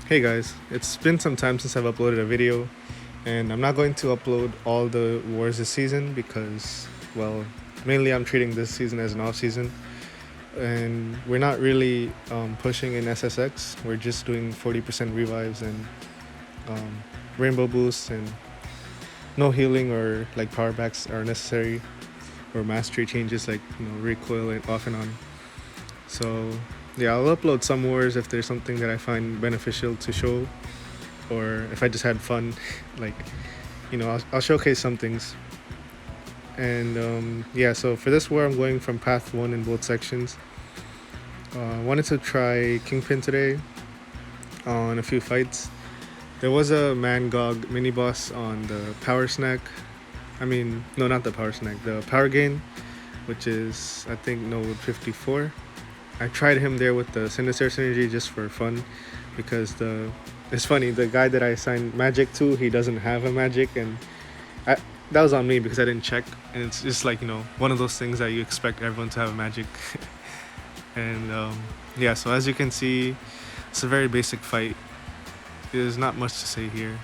Hey guys, it's been some time since I've uploaded a video, and I'm not going to upload all the wars this season because, well, mainly I'm treating this season as an off season, and we're not really pushing in SSX. We're just doing 40% revives and um, rainbow boosts, and no healing or like power backs are necessary, or mastery changes like recoil and off and on. So yeah, I'll upload some wars if there's something that I find beneficial to show, or if I just had fun, like I'll showcase some things. And yeah, so for this war, I'm going from path one in both sections. I wanted to try Kingpin today on a few fights. There was a Mangog mini boss on the power snack. I mean, no, not the power snack, the power gain, which is I think node 54. I tried him there with the Sinister Synergy just for fun, because it's funny, the guy that I assigned magic to, he doesn't have a magic, and I, that was on me because I didn't check, and it's just like one of those things that you expect everyone to have a magic. And yeah, so as you can see, it's a very basic fight. There's not much to say here.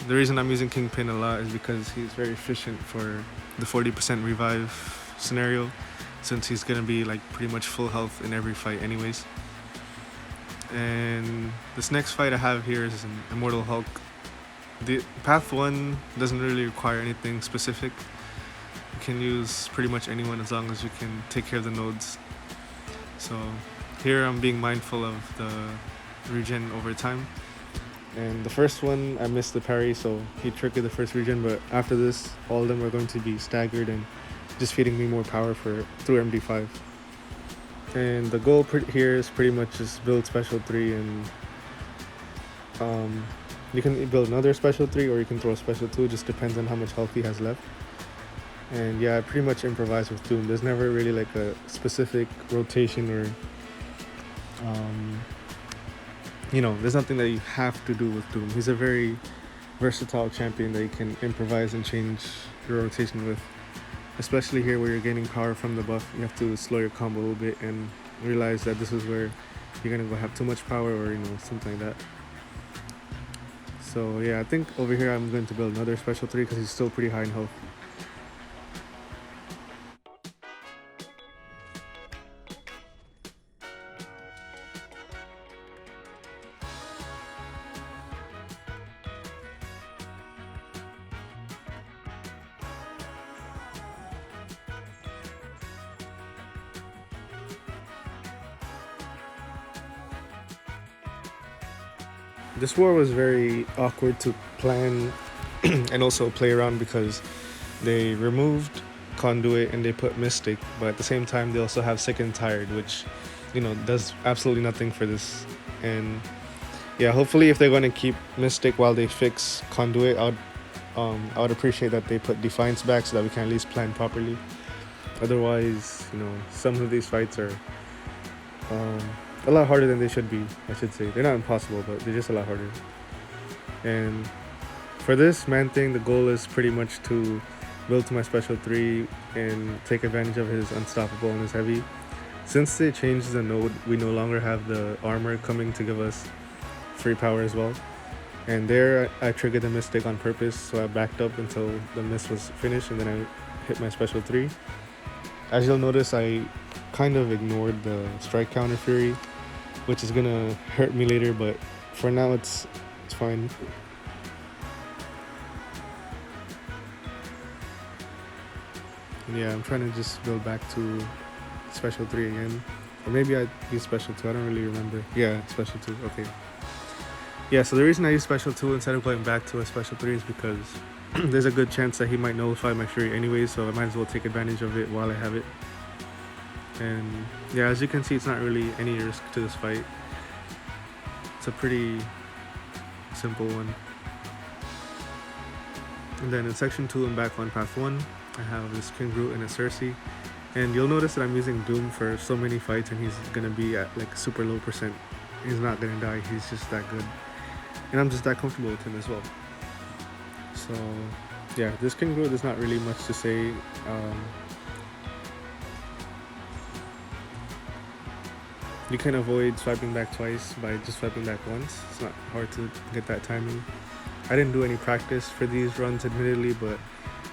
The reason I'm using Kingpin a lot is because he's very efficient for the 40% revive scenario, since he's gonna be like pretty much full health in every fight anyways. And this next fight I have here is an Immortal Hulk. The path 1 doesn't really require anything specific. You can use pretty much anyone as long as you can take care of the nodes. So here I'm being mindful of the regen over time. And the first one I missed the parry, so he triggered the first regen, but after this all of them are going to be staggered and just feeding me more power through MD5. And the goal here is pretty much just build special 3, and you can build another special 3 or you can throw a special 2, just depends on how much health he has left. And yeah, I pretty much improvise with Doom. There's never really like a specific rotation, or there's nothing that you have to do with Doom. He's a very versatile champion that you can improvise and change your rotation with. Especially here where you're gaining power from the buff, you have to slow your combo a little bit and realize that this is where you're gonna go have too much power, or something like that. So yeah, I think over here I'm going to build another special 3 because he's still pretty high in health. This war was very awkward to plan and also play around, because they removed Conduit and they put Mystic, but at the same time they also have Sick and Tired, which does absolutely nothing for this. And yeah, hopefully if they're going to keep Mystic while they fix Conduit, I would appreciate that they put Defiance back so that we can at least plan properly. Otherwise, some of these fights are a lot harder than they should be, I should say. They're not impossible, but they're just a lot harder. And for this Man Thing, the goal is pretty much to build to my special 3 and take advantage of his unstoppable and his heavy. Since they changed the node, we no longer have the armor coming to give us free power as well. And there I triggered the Mystic on purpose, so I backed up until the mist was finished, and then I hit my special 3. As you'll notice, I kind of ignored the strike counter fury, which is gonna hurt me later, but for now it's fine. And yeah, I'm trying to just build back to special 3 again, or maybe I use special 2, I don't really remember. Yeah, special 2, okay. Yeah, so the reason I use special 2 instead of going back to a special 3 is because there's a good chance that he might nullify my fury anyway, so I might as well take advantage of it while I have it. And yeah, as you can see, it's not really any risk to this fight. It's a pretty simple one. And then in section 2, I'm back on path 1. I have this King Groot and a Sersi. And you'll notice that I'm using Doom for so many fights, and he's gonna be at like super low percent. He's not gonna die, he's just that good. And I'm just that comfortable with him as well. So yeah, this King Groot, there's not really much to say. You can avoid swiping back twice by just swiping back once. It's not hard to get that timing. I didn't do any practice for these runs admittedly, but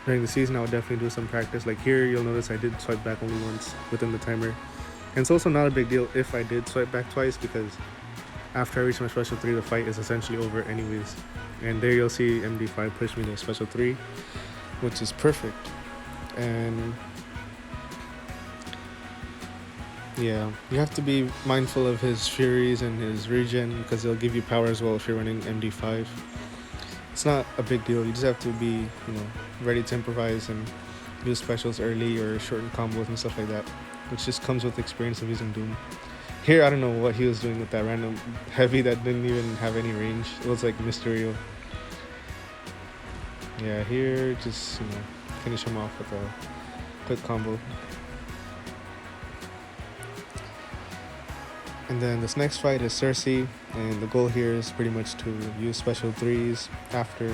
during the season I would definitely do some practice. Like here you'll notice I did swipe back only once within the timer. And it's also not a big deal if I did swipe back twice, because after I reach my special 3 the fight is essentially over anyways. And there you'll see MD5 push me to special 3, which is perfect. And yeah, you have to be mindful of his furies and his regen, because they'll give you power as well if you're running MD5. It's not a big deal. You just have to be, ready to improvise and use specials early or shorten combos and stuff like that, which just comes with experience of using Doom. Here, I don't know what he was doing with that random heavy that didn't even have any range. It was like Mysterio. Yeah, here, just, finish him off with a quick combo. And then this next fight is Sersi, and the goal here is pretty much to use special 3s after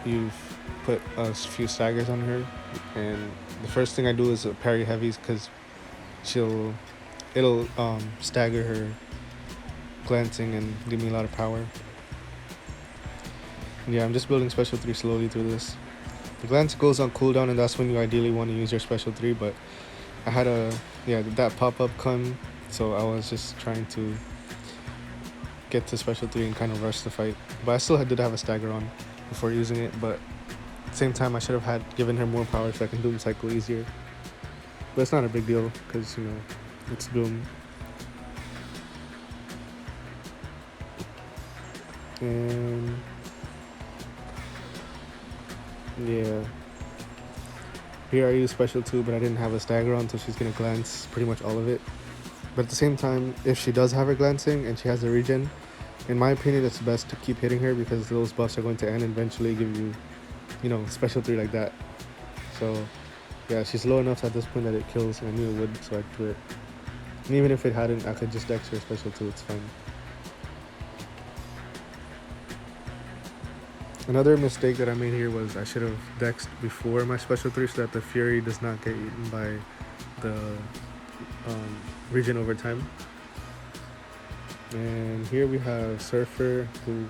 you've put a few staggers on her. And the first thing I do is parry heavies, because it'll stagger her glancing and give me a lot of power. And yeah, I'm just building special 3 slowly through this. The glance goes on cooldown, and that's when you ideally want to use your special 3, but I had that pop-up come, so I was just trying to get to special 3 and kind of rush the fight. But I still did have a stagger on before using it, but at the same time I should have given her more power so I can Doom cycle easier. But it's not a big deal, because it's Doom. And yeah, here I use special 2, but I didn't have a stagger on, so she's gonna glance pretty much all of it. But at the same time, if she does have her glancing and she has the regen, in my opinion, it's best to keep hitting her, because those buffs are going to end and eventually give you, special 3 like that. So yeah, she's low enough at this point that it kills, and I knew it would, so I threw it. And even if it hadn't, I could just dex her special 2, it's fine. Another mistake that I made here was I should have dexed before my special 3 so that the Fury does not get eaten by the regen over time. And here we have Surfer, who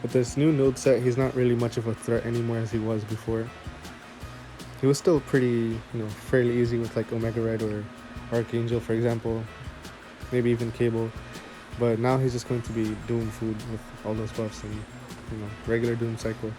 with this new node set, he's not really much of a threat anymore as he was before. He was still pretty, fairly easy with like Omega Red or Archangel, for example, maybe even Cable. But now he's just going to be Doom food with all those buffs and, regular Doom cycle.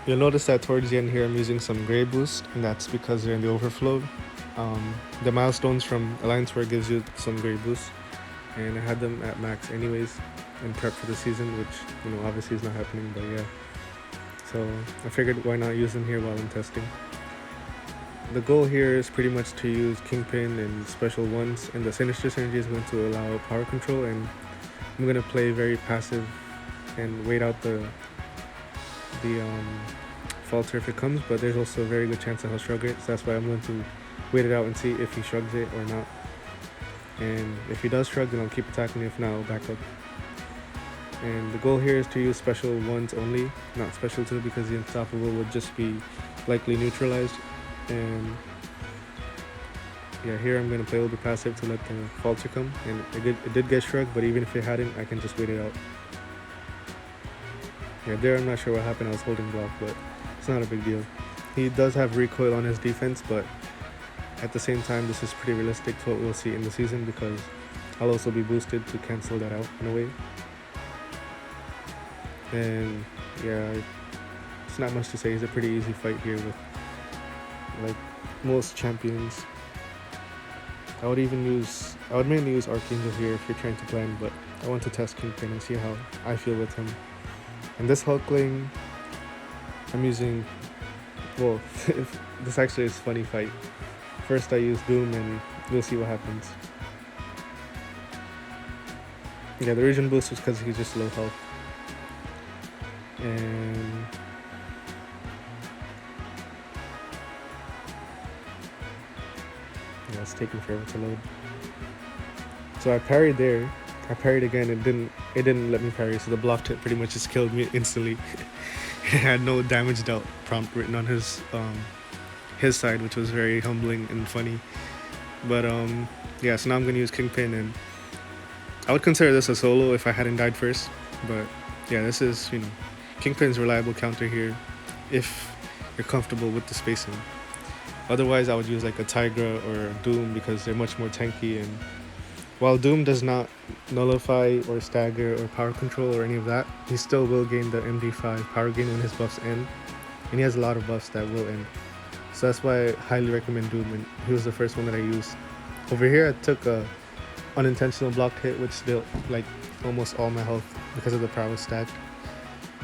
You'll notice that towards the end here I'm using some Grey Boost, and that's because they're in the overflow. The milestones from Alliance War gives you some Grey Boost, and I had them at max anyways in prep for the season, which obviously is not happening, but yeah. So I figured why not use them here while I'm testing. The goal here is pretty much to use Kingpin and special ones, and the Sinister Synergy is going to allow power control, and I'm going to play very passive and wait out the falter if it comes, but there's also a very good chance that he'll shrug it, so that's why I'm going to wait it out and see if he shrugs it or not. And if he does shrug, then I'll keep attacking. If not, I'll back up. And the goal here is to use special ones only, not special 2, because the unstoppable would just be likely neutralized. And yeah, here I'm going to play a little bit passive to let the falter come, and it did get shrugged, but even if it hadn't, I can just wait it out. Yeah, there I'm not sure what happened. I was holding block, but it's not a big deal. He does have recoil on his defense, but at the same time, this is pretty realistic to what we'll see in the season because I'll also be boosted to cancel that out in a way. And yeah, it's not much to say. It's a pretty easy fight here with like most champions. I would mainly use Archangel here if you're trying to blend, but I want to test Kingpin and see how I feel with him. And this Hulkling, I'm using, well, this actually is a funny fight. First I use Doom and we'll see what happens. Yeah, the region boost was because he's just low health. And yeah, it's taking forever to load. So I parried there. I parried again. It didn't let me parry. So the block hit pretty much just killed me instantly. It had no damaged out prompt written on his side, which was very humbling and funny. But yeah. So now I'm gonna use Kingpin, and I would consider this a solo if I hadn't died first. But yeah, this is Kingpin's reliable counter here, if you're comfortable with the spacing. Otherwise, I would use like a Tigra or a Doom because they're much more tanky. And while Doom does not nullify or stagger or power control or any of that, he still will gain the MD5 power gain when his buffs end. And he has a lot of buffs that will end. So that's why I highly recommend Doom, and he was the first one that I used. Over here, I took a unintentional blocked hit, which dealt like almost all my health because of the power stack.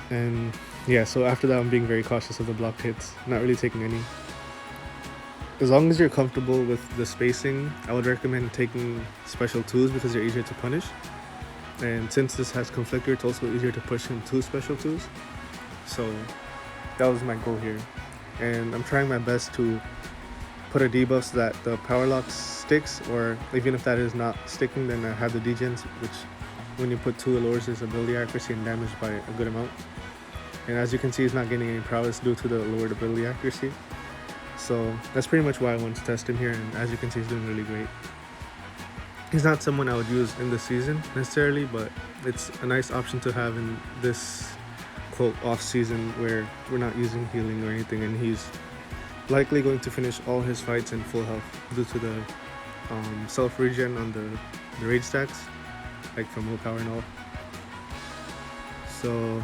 And yeah, so after that, I'm being very cautious of the blocked hits, not really taking any. As long as you're comfortable with the spacing, I would recommend taking special twos because they're easier to punish. And since this has Conflictor, it's also easier to push him to special twos. So that was my goal here. And I'm trying my best to put a debuff so that the power lock sticks, or even if that is not sticking, then I have the degens, which when you put 2, it lowers his ability accuracy and damage by a good amount. And as you can see, he's not getting any prowess due to the lowered ability accuracy. So that's pretty much why I wanted to test him here, and as you can see, he's doing really great. He's not someone I would use in the season necessarily, but it's a nice option to have in this quote off season where we're not using healing or anything, and he's likely going to finish all his fights in full health due to the self regen on the rage stacks, like from willpower and all. So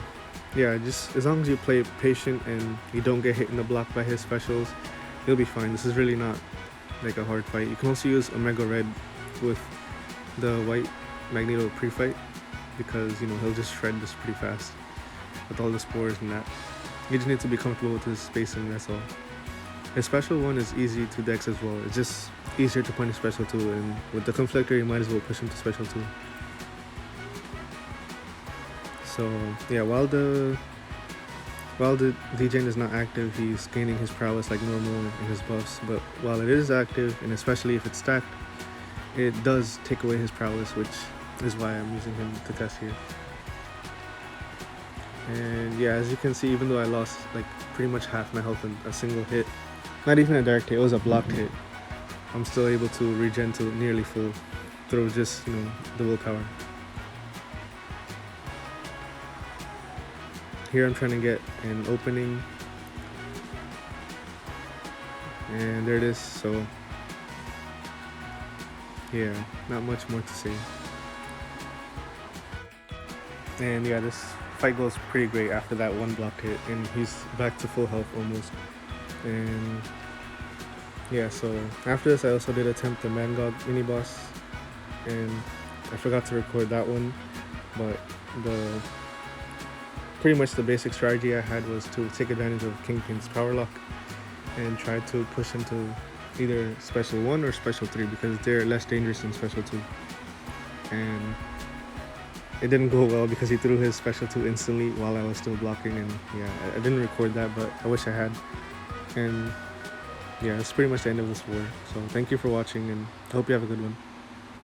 yeah, just as long as you play patient and you don't get hit in the block by his specials, you'll be fine. This is really not like a hard fight. You can also use Omega Red with the white Magneto pre-fight because he'll just shred this pretty fast with all the spores and that. You just need to be comfortable with his spacing, that's all. His special one is easy to dex as well. It's just easier to punish special 2, and with the Conflictor you might as well push him to special 2. So yeah, while the degen is not active, he's gaining his prowess like normal in his buffs, but while it is active, and especially if it's stacked, it does take away his prowess, which is why I'm using him to test here. And yeah, as you can see, even though I lost like pretty much half my health in a single hit, not even a direct hit, it was a blocked hit, I'm still able to regen to nearly full through just the willpower. Here I'm trying to get an opening, and there it is. So yeah, not much more to say. And yeah, this fight goes pretty great after that one block hit, and he's back to full health almost. And yeah, so after this I also did attempt the Man God mini boss, and I forgot to record that one, but pretty much the basic strategy I had was to take advantage of Kingpin's power lock and try to push him to either special 1 or special 3 because they're less dangerous than special 2. And it didn't go well because he threw his special 2 instantly while I was still blocking, and yeah, I didn't record that, but I wish I had. And yeah, that's pretty much the end of this war. So thank you for watching, and I hope you have a good one.